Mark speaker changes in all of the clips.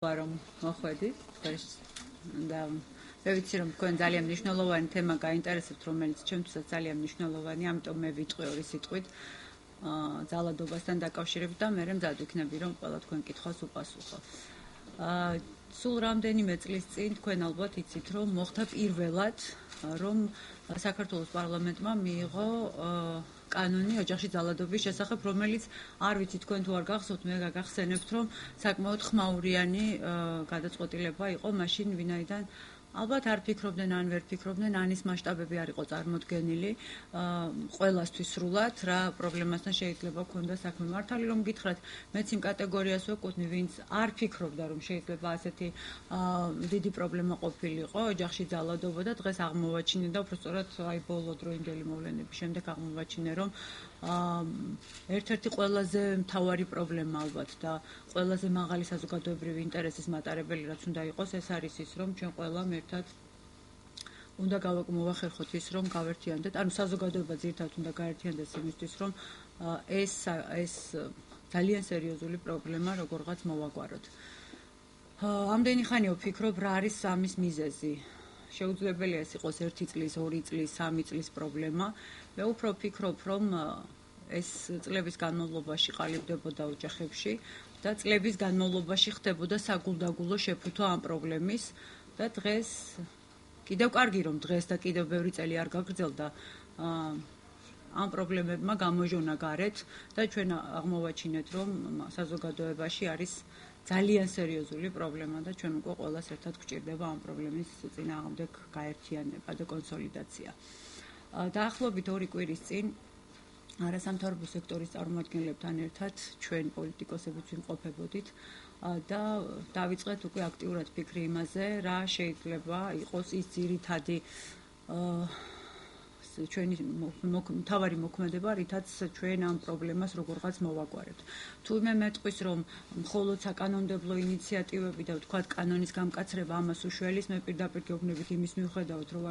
Speaker 1: რომ მოხვედით დღეს და მე ვიცი რომ თქვენ ძალიან მნიშვნელოვანი თემა გაინტერესებთ, რომელიც ჩემთვისაც ძალიან მნიშვნელოვანი, ამიტომ მე ვიტყვი ორი სიტყვით ძალადობასთან დაკავშირებით და მე მზად ვიქნები რომ ყველა თქვენ კითხვას უპასუხო. სულ რამდენიმე წლის წინ თქვენ ალბათ იცით რომ მოხდა პირველად რომ საქართველოს პარლამენტმა მიიღო კანონი ოჯახში ძალადობის შესახებ, რომელიც არ ვიცი თქვენ თუ არ გახსოვთ, მე გაგახსენებთ, რომ საკმაოდ ხმაურიანი გადაწყვეტილება იყო მაშინ, ვინაიდან ალბათ არ ფიქრობდნენ, ან ვერ ფიქრობდნენ, ან ის მასშტაბები არ იყო წარმოდგენილი ყველასთვის სრულად, რა პრობლემასთან შეიძლება ქონდა საქმე. მართალი რომ გითხრათ, მეც იმ კატეგორიას ვეკუთვნი, ვინც არ ფიქრობდა, რომ შეიძლება ასეთი დიდი პრობლემა ყოფილიყო, ოჯახში ძალადობა და დღეს აღმოვაჩინე და უბრალოდ აი ბოლო დროინდელი მოვლენების შემდეგ აღმოვაჩინე, რომ ერთ-ერთი ყველაზე მთავარი პრობლემა ალბათ და ყველაზე მაღალი საზოგადოებრივი ინტერესის მატარებელი რაც უნდა იყოს, ეს არის ის, რომ ჩვენ ყველა ერთად უნდა მოვახერხოთ ის, რომ გავერთიანდეთ, ანუ საზოგადოება ძირითადად უნდა გაერთიანდეს იმისთვის, რომ ეს ძალიან სერიოზული პრობლემა როგორღაც მოვაგვაროთ. ამდენი ხანია ვფიქრობ, რა არის ამის მიზეზი. შეუძლებელია ეს იყოს 1 წლის, 2 წლის, 3 წლის პრობლემა. მე უფრო ვფიქრობ, რომ ეს წლების განმავლობაში ყალიბდებოდა ოჯახებში და წლების განმავლობაში ხდებოდა საგულდაგულო შეფუთვა ამ პრობლემის და დღეს კიდევ კარგი რომ დღეს და კიდევ ბევრი წელი არ გაგრძელდა ამ პრობლემებმა გამოჟონა გარეთ და ჩვენ აღმოვაჩინეთ, რომ საზოგადოებაში არის ძალიან სერიოზული პრობლემა და ჩვენ უკვე ყველას ერთად გვჭირდება ამ პრობლემის წინააღმდეგ გაერთიანება და კონსოლიდაცია. დაახლოებით 2 კვირის წინ არასამთავრობო სექტორის წარმომადგენლებთან ერთად ჩვენ პოლიტიკოსებიც ვიმყოფებოდით და დავიწყეთ უკვე აქტიურად ფიქრი იმაზე, რა შეიძლება იყოს ის ძირითადი ჩვენი მთავარი მოქმედება, რითაც ჩვენ ამ პრობლემას როგორღაც მოვაგვარებთ. თუ მე მეტყვის, რომ მხოლოდ საკანონმდებლო ინიციატივები და ვთქვათ კანონის გამკაცრება ამას უშველის, მე პირდაპირ გეუბნებით იმის მიუხედავად, რომ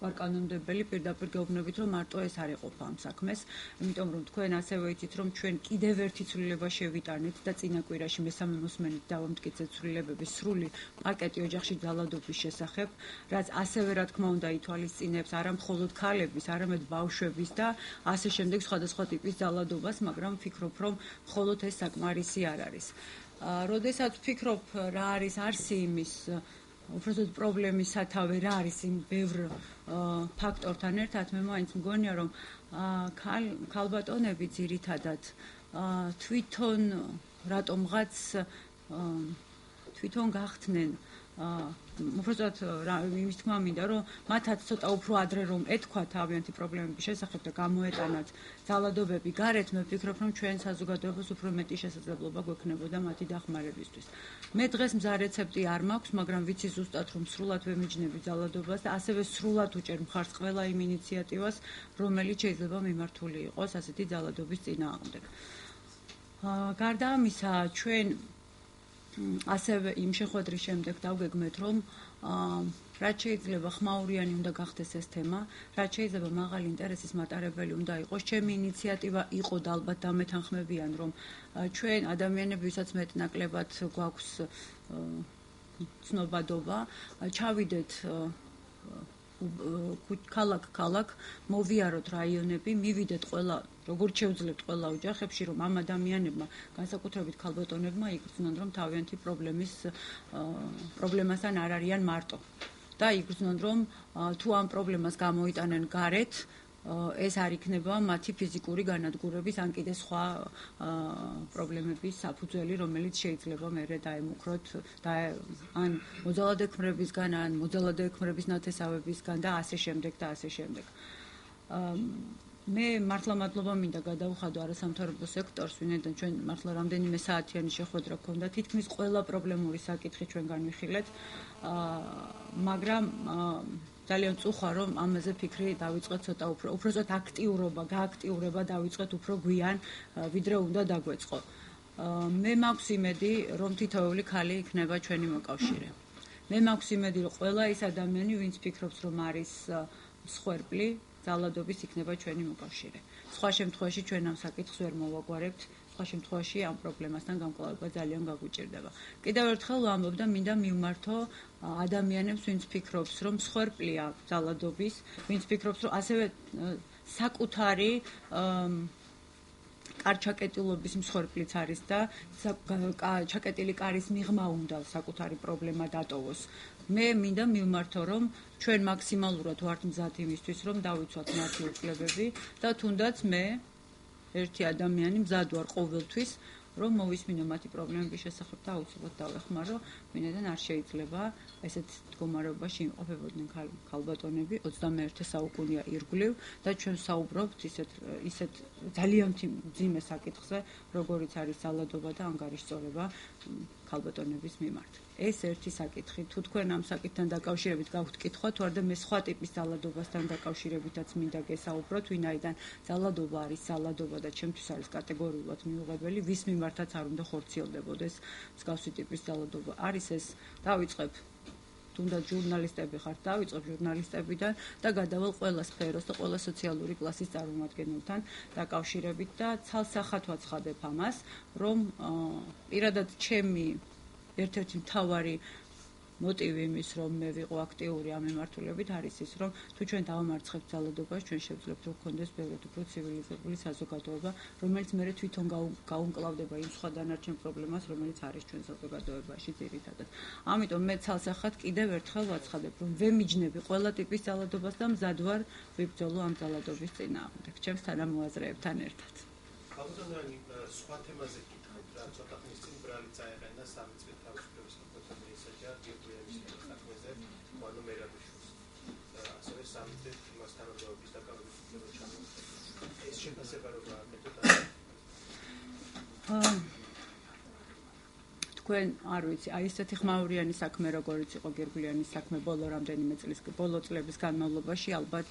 Speaker 1: ვარ კანონმდებელი, პირდაპირ გეუბნებით, რომ მარტო ეს არ ეყოფა ამ საქმეს, იმიტომ რომ თქვენ ასევე იცით, რომ ჩვენ კიდევ ერთი ცვლილება შევიტანეთ და წინა კვირაში მესამე მოსმენით დავამტკიცეთ ცვლილებების სრული პაკეტი ოჯახში ძალადობის შესახებ, რაც ასევე რა თქმა უნდა ითვალისწინებს არა მხოლოდ ქალების, არამედ ბავშვების და ასე შემდეგ სხვადასხვა ტიპის ძალადობას, მაგრამ ვფიქრობ, რომ მხოლოდ ეს საკმარისი არ არის. როდესაც ვფიქრობ, რა არის არსი იმის, უბრალოდ პრობლემის სათავე რა არის იმ ბევრ ფაქტორთან ერთად, მე მაინც მგონია, რომ ქალბატონები ძირითადად თვითონ რატომღაც თვითონ გახდნენ უბრალოდ იმის თქმა მინდა, რომ მათაც ცოტა უფრო ადრე რომ ეთქვა თავიანთი პრობლემების შესახებ და გამოეტანათ ძალადობები გარეთ, მე ვფიქრობ, რომ ჩვენ საზოგადოებას უფრო მეტი შესაძლებლობა გვექნებოდა მათი დახმარებისთვის. მე დღეს მზა რეცეპტი არ მაქვს, მაგრამ ვიცი ზუსტად, რომ სრულად ვემიჯნები ძალადობას და ასევე სრულად უჭერ მხარს ყველა იმ ინიციატივას, რომელიც შეიძლება მიმართული იყოს ასეთი ძალადობის წინააღმდეგ. გარდა ამისა, ჩვენ ასევე იმ შეხვედრის შემდეგ დავგეგმეთ, რომ რაც შეიძლება ხმაურიანი უნდა გახდეს ეს თემა, რაც შეიძლება მაღალი ინტერესის მატარებელი უნდა იყოს. ჩემი ინიციატივა იყო და ალბათ დამეთანხმებიან, რომ ჩვენ ადამიანები, ვისაც მეტნაკლებად გვაქვს ცნობადობა, ჩავიდეთ ქალაქ-ქალაქ, მოვიაროთ რაიონები, მივიდეთ ყველა, როგორც შევძლებთ ყველა ოჯახებში, რომ ამ ადამიანებმა, განსაკუთრებით ქალბატონებმა იგრძნონ, რომ თავიანთი პრობლემასთან არ არიან მარტო. და იგრძნონ, რომ თუ ამ პრობლემას გამოიტანენ გარეთ, ეს არ იქნება მათი ფიზიკური განადგურების ან კიდე სხვა პრობლემების საფუძველი, რომელიც შეიძლება მერე დაემუქროთ ან მოძალადექმრებისგან, ან მოძალადექმრების ნათესავებისგან და ასე შემდეგ და ასე შემდეგ. მე მართლა მადლობა მინდა გადავუხადო არასამთავრობო სექტორს, ვინაიდან ჩვენ მართლა რამდენიმე საათიანი შეხვედრა გქონდა, თითქმის ყველა პრობლემური საკითხი ჩვენ განვიხილეთ, მაგრამ ძალიან წუხა რომ ამაზე ფიქრი დავიწყეთ ცოტა უბრალოდ გააქტიურება დავიწყეთ უფრო გვიან, ვიდრე უნდა დაგვეწყო. მე მაქვს იმედი, რომ თითოეული ქალი იქნება ჩვენი მოკავშირე. მე მაქვს იმედი, რომ ყველა ის ადამიანი, ვინც ფიქრობს, რომ არის მსხვერპლი ძალადობის, იქნება ჩვენი მოკავშირე. სხვა შემთხვევაში ჩვენ ამ საკითხს ვერ მოვაგვარებთ. სხვა შემთხვევაში ამ პრობლემასთან გამკლავება ძალიან გაგვიჭირდება. კიდევ ერთხელ ვამბობ და მინდა მივმართო ადამიანებს, ვინც ფიქრობს, რომ მსხვერპლია ძალადობის, ვინც ფიქრობს, რომ ასევე საკუთარი კარჩაკეტილობის მსხვერპლიც არის და ჩაკეტილი კარის მიღმა უნდა საკუთარი პრობლემა დატოვოს. მე მინდა მივმართო, რომ ჩვენ მაქსიმალურად ვართ მზად იმისთვის, რომ დავიცვათ მათი უფლებები და თუნდაც მე ერთი ადამიანი მზად ვარ ყოველთვის, რომ მოვისმინო მათი პრობლემების შესახებ და აუცილებლად დავეხმარო, ვინაიდან არ შეიძლება ესეთ მდგომარეობაში იმყოფებოდნენ ქალბატონები 21 საუკუნეა ირგვლივ და ჩვენ საუბრობთ ისეთ ძალიან მძიმე საკითხზე, როგორიც არის ძალადობა და ანგარიშწორება ქალბატონების მიმართ. ეს ერთი საკითხი. თუ თქვენ ამ საკითხთან დაკავშირებით გაქვთ კითხვა, თუ არა და მე სხვა ტიპის ძალადობასთან დაკავშირებითაც მინდა გესაუბროთ, ვინაიდან ძალადობა არის ძალადობა და ჩემთვის არის კატეგორიულად მიუღებელი, ვის მიმართაც არ უნდა ხორციელდებოდეს მსგავსი ტიპის ძალადობა. არის ეს დავიწყებ თუნდაც ჟურნალისტები ხართ, დავიწყებ ჟურნალისტებიდან და გადავალ ყველა სფეროს და ყველა სოციალური კლასის წარმომადგენელთან დაკავშირებით და ცალსახად ვაცხადებ ამას, რომ პირადად ჩემი ერთ-ერთი მთავარი მოტივი იმის, რომ მე ვიყო აქტიური ამ მიმართულებით, არის ის, რომ თუ ჩვენ დავამარცხებთ ძალადობას, ჩვენ შევძლებთ, რომ გქონდეს ბევრად უფრო ცივილიზებული საზოგადოება, რომელიც მერე თვითონ გაუმკლავდება იმ სხვა დანარჩენ პრობლემას, რომელიც არის ჩვენ საზოგადოებაში ძირითადად. ამიტომ მე ცალსახად კიდევ ერთხელ ვაცხადებ, რომ ვემიჯნები ყველა ტიპის ძალადობას და მზად ვარ ვიბრძოლო ამ ძალადობის წინააღმდეგ, ჩემს თანამოაზრეებთან ერთად.
Speaker 2: ალბათ სხვა თემაზე კითხავთ რა, ცოტა ხნის წინ ბრალი წაეყენა სამი წელი თავისუფლების სახელმწიფო მისაჯა გიბრიელის საქმეზე, ანუ მერაბიშვილს. ასევე სამი წელი იმას თანამდებობის დაკავების უფლება ჩამოყალიბდა. ეს შეფასება როგორ აკეთებთ?
Speaker 1: თქვენ არ ვიცი, აი ესეთი ხმაურიანი საქმე როგორიც იყო გირგვლიანის საქმე ბოლო წლების განმავლობაში, ალბათ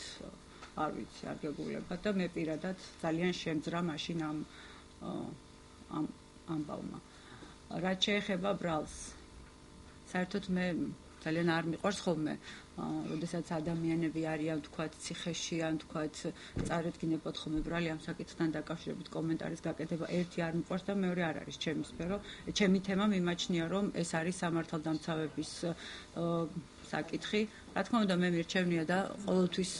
Speaker 1: არ ვიცი, არ გეგულებათ და მე პირადად ძალიან შემძრა მაშინ ამ ამბავმა. რაც შეეხება ბრალს, საერთოდ მე ძალიან არ მიყვარს ხოლმე, როდესაც ადამიანები არიან თქვათ ციხეში ან თქვათ წარედგინებოდ ხოლმე ბრალი ამ საკითხთან დაკავშირებით კომენტარის გაკეთება. ერთი არ მიყვარს და მეორე არ არის ჩემი სფერო. ჩემი თემა მიმაჩნია, რომ ეს არის სამართალდამცავების საკითხი. რა თქმა უნდა, მე მირჩევნია და ყოველთვის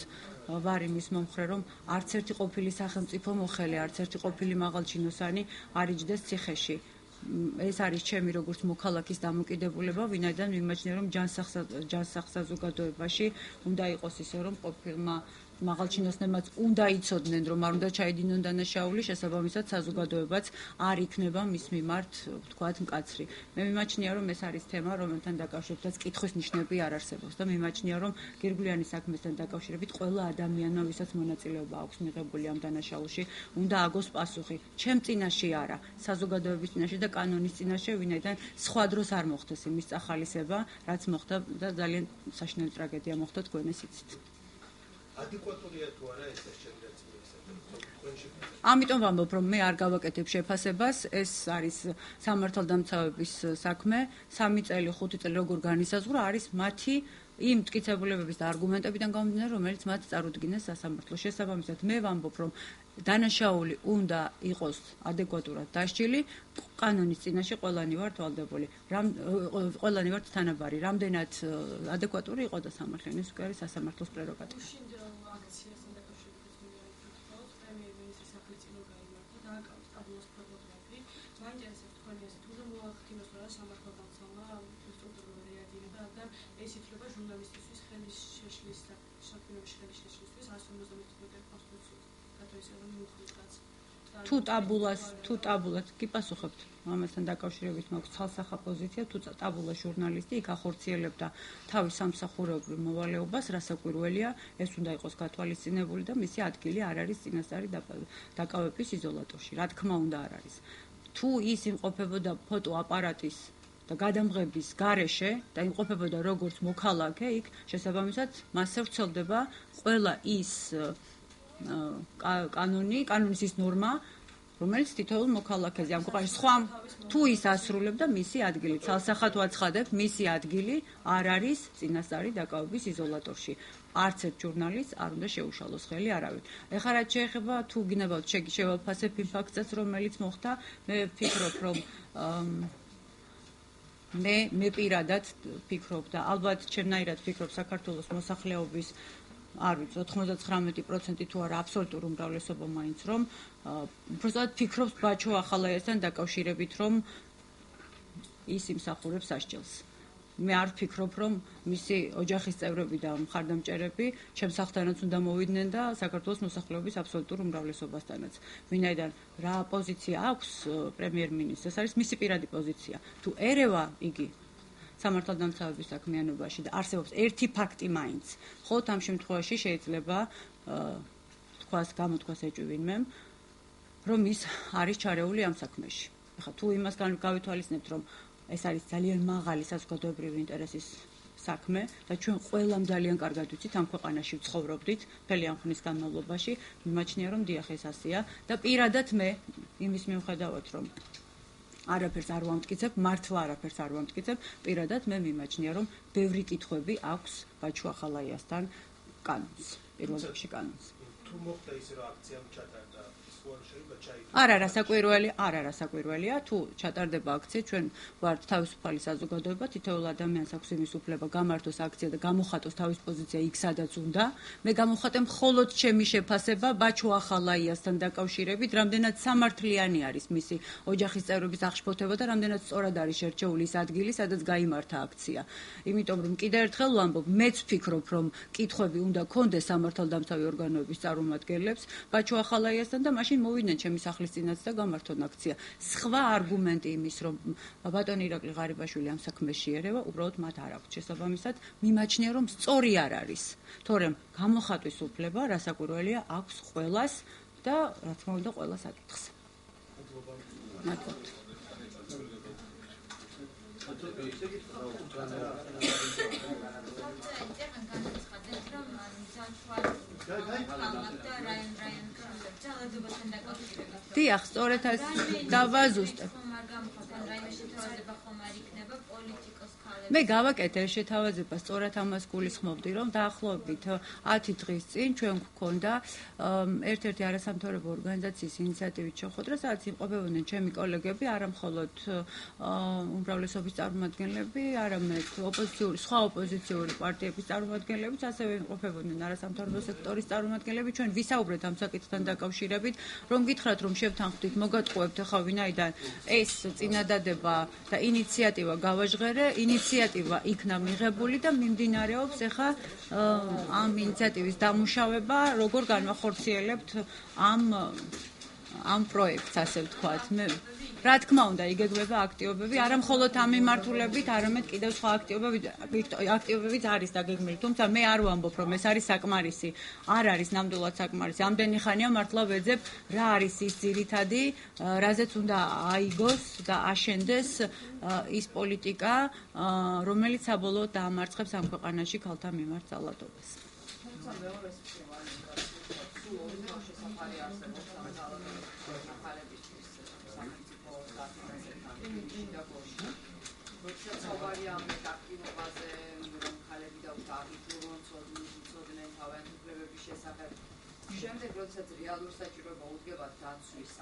Speaker 1: ვარ იმის მომხრე, რომ არც ერთი ყოფილი სახელმწიფო მოხელე, არც ერთი ყოფილი მაღალჩინოსანი არ იჯდეს ციხეში. ეს არის ჩემი როგორც მოქალაქის დამოკიდებულება, ვინაიდან მიმაჩნია, რომ ჯანსაღ საზოგადოებაში უნდა იყოს ისე, რომ ყოფილმა მაღალჩინოსნებმაც უნდა იცოდნენ, რომ არ უნდა ჩაედინონ დანაშაული, შესაბამისად საზოგადოებაც არ იქნება მის მიმართ, ვთქვათ, მკაცრი. მე მიმაჩნია, რომ ეს არის თემა, რომელთან დაკავშირებითაც კითხვის ნიშნები არ არსებობს და მიმაჩნია, რომ გირგვლიანის საქმესთან დაკავშირებით ყველა ადამიანმა, ვისაც მონაწილეობა აქვს მიღებული ამ დანაშაულში, უნდა აგოს პასუხი. ჩემ წინაშე არა, საზოგადოების წინაშე და კანონის წინაშე, ვინაიდან სხვა დროს არ მოხდეს იმის წახალისება, რაც მოხდა და ძალიან საშინელი ტრაგედია მოხდა, თქვენ ეს იცით.
Speaker 2: ადეკვატურია თუ არა ეს შეფასება?
Speaker 1: ამიტომ ვამბობ, რომ მე არ გავაკეთებ შეფასებას, ეს არის სამართალდამცავების საქმე, 3 წელი, 5 წელი როგორ განისაზღვრა, არის მათი იმ მტკიცებულებების და არგუმენტებიდან გამომდინარე, რომელიც მათ წარუდგინეს სასამართლოს. შესაბამისად, მე ვამბობ, რომ დანაშაული უნდა იყოს ადეკვატურად დასჯილი, კანონის წინაშე ყველანი ვართ ვალდებული, ყველანი ვართ თანაბარი, რამდენად ადეკვატური იყო და სამართლიანის უკვე არის სასამართლოს პრეროგატივა. თუ ტაბულას გიპასუხებთ ამასთან დაკავშირებით მაქვს ცალსახა პოზიცია, თუ ტაბულა ჟურნალისტი იქ ახორციელებდა თავის სამსახურეობრივ მოვალეობას, რასაკვირველია, ეს უნდა იყოს გათვალისწინებული და მისი ადგილი არ არის წინასწარი დაკავების იზოლატორში. რა თქმა უნდა არ არის. თუ ის იმყოფებოდა ფოტოაპარატის და გადამღების გარეშე და იმყოფებოდა როგორც მოქალაქე, იქ შესაბამისად მასზე ვრცელდება ყველა ის კანონის ის ნორმა, რომელიც თითოეულ მოქალაქეზე ამ ქვეყანაში სხვა თუ ის ასრულებდა მისი ადგილი. ცალსახად ვაცხადებ, მისი ადგილი არ არის წინასწარი დაკავების იზოლატორში. არც ერთ ჟურნალისტს არ უნდა შეუშალოს ხელი არავინ. ეხლა რაც შეეხება თუ გინებავთ შევაფასებ იმ ფაქტსაც, რომელიც მოხდა, მე ვფიქრობ, რომ მე პირადად ვფიქრობ და ალბათ ჩემნაირად ვფიქრობ საქართველოს მოსახლეობის არ ვიცი 99% თუ არა აბსოლუტურ უმრავლესობა მაინც რომ უბრალოდ ფიქრობს ბაჩო ახალაიასთან დაკავშირებით რომ ის იმსახურებს სასჯელს. მე არ ვფიქრობ რომ მისი ოჯახის წევრები და მხარდამჭერები ჩემს სახლთანაც უნდა მოვიდნენ და საქართველოს მოსახლეობის აბსოლუტურ უმრავლესობასთანაც. ვინაიდან რა პოზიცია აქვს პრემიერ-მინისტრს, ეს არის მისი პირადი პოზიცია. თუ ერევა იგი სამართალდამცავების საქმიანობაში და არსებობს ერთი ფაქტი მაინც, მხოლოდ ამ შემთხვევაში შეიძლება გამოთქვას ეჭვი ვინმემ, რომ ის არის ჩარეული ამ საქმეში. ეხლა თუ იმას გავითვალისწინებთ, რომ ეს არის ძალიან მაღალი საზოგადოებრივი ინტერესის საქმე და ჩვენ ყველამ ძალიან კარგად ვიცით ამ ქვეყანაში ვცხოვრობდით მთელი ამ ხნის განმავლობაში, მიმაჩნია რომ დიახ ეს ასეა და პირადად მე იმის მიუხედავად რომ არაფერს არ ვამტკიცებ, მართლა არაფერს არ ვამტკიცებ, პირადად მე მიმაჩნია რომ ბევრი კითხვები აქვს ბაჩო ახალაიასთან კანონს, პირველ რიგში კანონს.
Speaker 2: თუ მოხდა ის რა აქცია ჩატარდა
Speaker 1: არა საკვირველია თუ ჩატარდება აქცია ჩვენ ვართ თავისუფალი საზოგადოება თითოეულ ადამიანს აქვს იმის უფლება გამართოს აქცია და გამოხატოს თავის პოზიცია იქ სადაც უნდა მე გამოხატեմ მხოლოდ ჩემი შეფასება ბაჩო ახალაიასთან დაკავშირებით რამდენად სამართლიანი არის მისი ოჯახის წევრების აღშფოთება და რამდენად სწორად არის შერჩეული ის ადგილი სადაც გაიმართა აქცია იმიტომ რომ კიდევ ერთხელ ვამბობ მეც ვფიქრობ რომ კითხვები უნდა კონდეს სამართალდამცავი ორგანოების წარმომადგენლებს ბაჩო ახალაიასთან და მაშინ მოვიდნენ ჩემი სახლის წინაც და გამართონ აქცია. სხვა არგუმენტი იმის, რომ ბატონი ირაკლი ღარიბაშვილი ამ საქმეში ერევა, უბრალოდ მათ არ აქვს შესაბამისად, მიმაჩნია რომ სწორი არ არის. თორემ გამოხატვის უფლება, რასაკვირველია, აქვს ყველას და რა თქმა უნდა, ყველას აკითხს. დიახ, სწორედ ეს დავაზუსტებ. მე გავაკეთე შეთავაზება, სწორად ამას გულისხმობდი, რომ დაახლოებით 10 დღის წინ ჩვენ გვქონდა ერთ-ერთი არასამთავრობო ორგანიზაციის ინიციატივით შეხვედრა, სადაც იმყოფებოდნენ ჩემი კოლეგები, არა მხოლოდ უმრავლესობის წარმომადგენლები, არამედ სხვა ოპოზიციური პარტიების წარმომადგენლებიც, ასევე იმყოფებოდნენ არასამთავრობო სექტორის წარმომადგენლები. ჩვენ ვისაუბრეთ ამ საკითხთან დაკავშირებით, რომ გითხრათ, რომ შევთანხმდით, მოგატყუებთ ახლა ვინაიდან ეს წინადადება და ინიციატივა გავაჟღერე, ინიციატივა იქნა მიღებული და მიმდინარეობს ახლა ამ ინიციატივის დამუშავება, როგორ განვახორციელებთ ამ პროექტს, ასე ვთქვათ. რა თქმა უნდა, იგეგმება აქტივობები, არა მხოლოდ ამ მიმართულებით, არამედ კიდევ სხვა აქტივობებიც არის დაგეგმილი. თუმცა მე არ ვამბობ, რომ ეს არის საკმარისი. არ არის ნამდვილად საკმარისი. ამდენი ხანია მართლა ვეძებ, რა არის ის ძირითადი, რაზეც უნდა აიგოს და აშენდეს ის პოლიტიკა, რომელიც საბოლოოდ დაამარცხებს ამ ქვეყანაში ქალთა მიმართ ძალადობას.
Speaker 3: შემდეგ როდესაც რეალურ საჭიროება უდგებათ დაცვის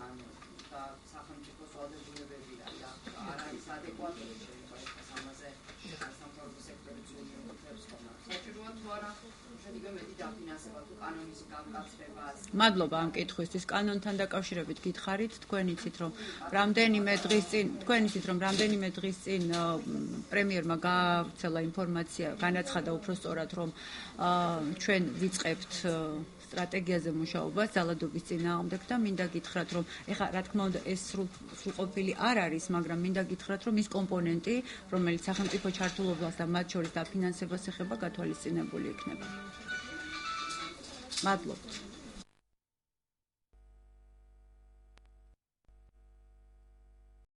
Speaker 3: და სახელმწიფოს ვალდებულებებიდან და არ არის ადეკვატური შეიძლება ეს ამაზე სამთავრობო სექტორის უწყებს ხოლმე. საჭიროა თუ არა შედიო მეტი დაფინანსება თუ კანონის გამკაცრებას.
Speaker 1: მადლობა ამ კითხვისთვის. კანონთან დაკავშირებით გითხარით, თქვენ იცით რომ რამდენიმე დღის წინ პრემიერმა გაავრცელა ინფორმაცია, განაცხადა უფრო სწორად რომ ჩვენ ვიწყებთ სტრატეგიაზე მუშაობას ძალადობის წინააღმდეგ და მინდა გითხრათ რომ ეხლა რა თქმა უნდა ეს სრულყოფილი არ არის, მაგრამ მინდა გითხრათ რომ ის კომპონენტი, რომელიც სახელმწიფო ჩართულობას და მათ შორის დაფინანსებას ეხება, გათვალისწინებული იქნება. მადლობა.